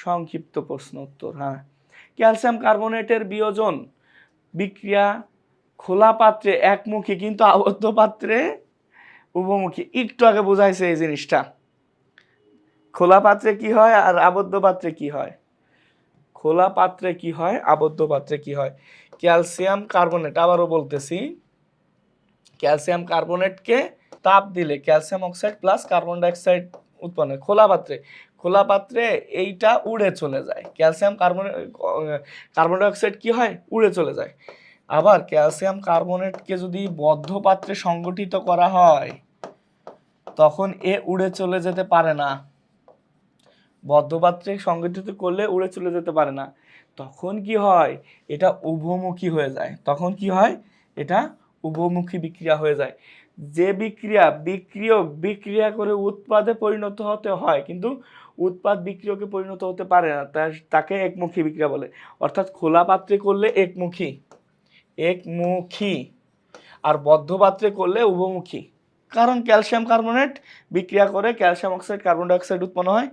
সংক্ষিপ্ত প্রশ্ন উত্তর। হ্যাঁ, ক্যালসিয়াম কার্বনেটের বিয়োজন বিক্রিয়া খোলা পাত্রে একমুখী কিন্তু আবদ্ধ পাত্রে উভমুখী। একটু আগে বোঝাইছে এই জিনিসটা। খোলা পাত্রে কি হয় আর আবদ্ধ পাত্রে কি হয়? খোলা পাত্রে কি হয়, আবদ্ধ পাত্রে কি হয়? ক্যালসিয়াম কার্বনেট, আবারও বলতেছি, ক্যালসিয়াম কার্বনেটকে তাপ দিলে calcium oxide plus carbon dioxide উৎপন্ন হয় খোলা পাত্রে। খোলা পাত্রে এইটা উড়ে চলে যায়, ক্যালসিয়াম কার্বন ডাইঅক্সাইড কি হয়, উড়ে চলে যায়। আবার ক্যালসিয়াম কার্বনেটকে যদি বদ্ধ পাত্রে সংগঠিত করা হয় তখন এ উড়ে চলে যেতে পারে না। বদ্ধ পাত্রে সংগঠিত করলে উড়ে চলে যেতে পারে না। তখন কি হয়, এটা উভমুখী হয়ে যায়। তখন কি হয়, এটা উভমুখী বিক্রিয়া হয়ে যায়। যে বিক্রিয়া বিক্রিয়ক বিক্রিয়া করে উৎপাদে পরিণত হতে হয় কিন্তু উৎপাদ বিক্রিয়কে পরিণত হতে পারে না, তাকে একমুখী বিক্রিয়া বলে। অর্থাৎ খোলা পাত্রে করলে একমুখী একমুখী আর বদ্ধ পাত্রে করলে উভমুখী। কারণ ক্যালসিয়াম কার্বনেট বিক্রিয়া করে ক্যালসিয়াম অক্সাইড কার্বন ডাইঅক্সাইড উৎপন্ন হয়,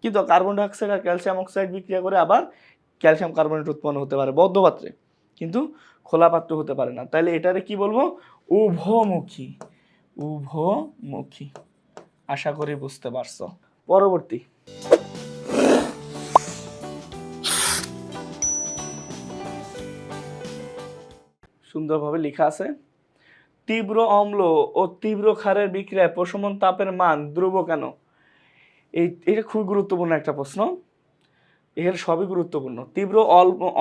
কিন্তু কার্বন ডাইঅক্সাইড আর ক্যালসিয়াম অক্সাইড বিক্রিয়া করে আবার ক্যালসিয়াম কার্বনেট উৎপন্ন হতে পারে বদ্ধ পাত্রে, কিন্তু খোলা পাত্র হতে পারে না। তাহলে এটারে কি বলবো, উভমুখী। উভমুখী। আশা করি বুঝতে পারছো। পরবর্তী, সুন্দরভাবে লেখা আছে, তীব্র অম্ল ও তীব্র ক্ষারের বিক্রিয়ায় প্রশমন তাপের মান ধ্রুব কেন? এটা খুব গুরুত্বপূর্ণ একটা প্রশ্ন। এর সবই গুরুত্বপূর্ণ। তীব্র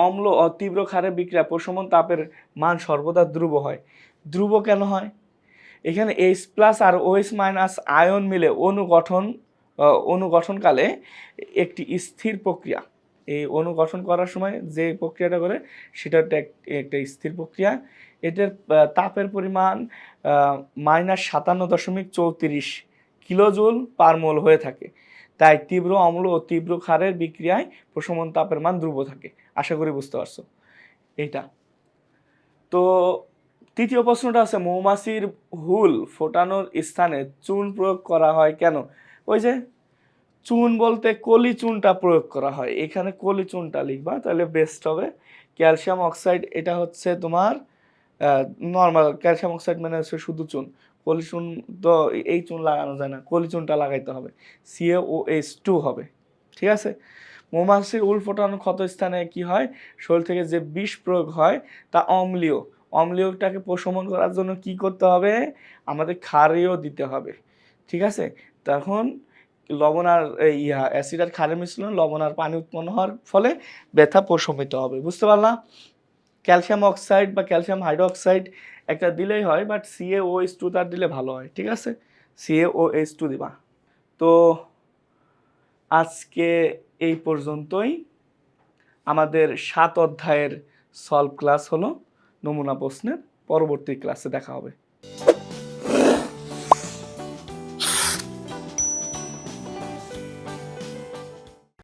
অম্ল ও তীব্র ক্ষারের বিক্রিয়া প্রশমন তাপের মান সর্বদা ধ্রুব হয়। ধ্রুব কেন হয়? এখানে H+ আর OH- আয়ন মিলে অনুগঠনকালে একটি স্থির প্রক্রিয়া। এই অনুগঠন করার সময় যে প্রক্রিয়াটা করে সেটা একটা স্থির প্রক্রিয়া। এটার তাপের পরিমাণ -57.34 কিলোজুল পার মোল হয়ে থাকে। তাই তীব্র অম্ল ও তীব্র ক্ষারের বিক্রিয়ায় প্রশমন তাপের মান ধ্রুব থাকে। আশা করি বুঝতে পারছো এইটা। তো তৃতীয় প্রশ্নটা আছে, মৌমাছির হুল ফোটানোর স্থানে চুন প্রয়োগ করা হয় কেন? ওই যে চুন বলতে কলি চুনটা প্রয়োগ করা হয়, এখানে কলি চুনটা লিখবা তাহলে বেস্ট হবে। ক্যালসিয়াম অক্সাইড এটা হচ্ছে তোমার নর্মাল ক্যালসিয়াম অক্সাইড মানে হচ্ছে শুধু চুন। কলি চুন তো এই চুন লাগানো যায় না, কলি চুনটা লাগাইতে হবে, CaOH2 হবে। ঠিক আছে। মৌমাছির উল ফোটানোর ক্ষত স্থানে কি হয়, শরীর থেকে যে বিষ প্রয়োগ হয় তা অম্লীয়। অম্লীয়টাকে প্রশমন করার জন্য কি করতে হবে, আমাদের ক্ষারীয় দিতে হবে। ঠিক আছে। তখন লবণ আর অ্যাসিড আর ক্ষারের মিশ্রণ লবণ আর পানি উৎপন্ন হওয়ার ফলে ব্যথা প্রশমিত হবে। বুঝতে পারলাম? ক্যালসিয়াম অক্সাইড বা ক্যালসিয়াম হাইড্রোক্সাইড একটা দিলেই হয়, বাট CaOH2 তার দিলে ভালো হয়। ঠিক আছে, CaOH2 দিবা। তো আজকে এই পর্যন্তই। আমাদের 7 অধ্যায়ের সলভ ক্লাস হলো নমুনা প্রশ্নের। পরবর্তী ক্লাসে দেখা হবে।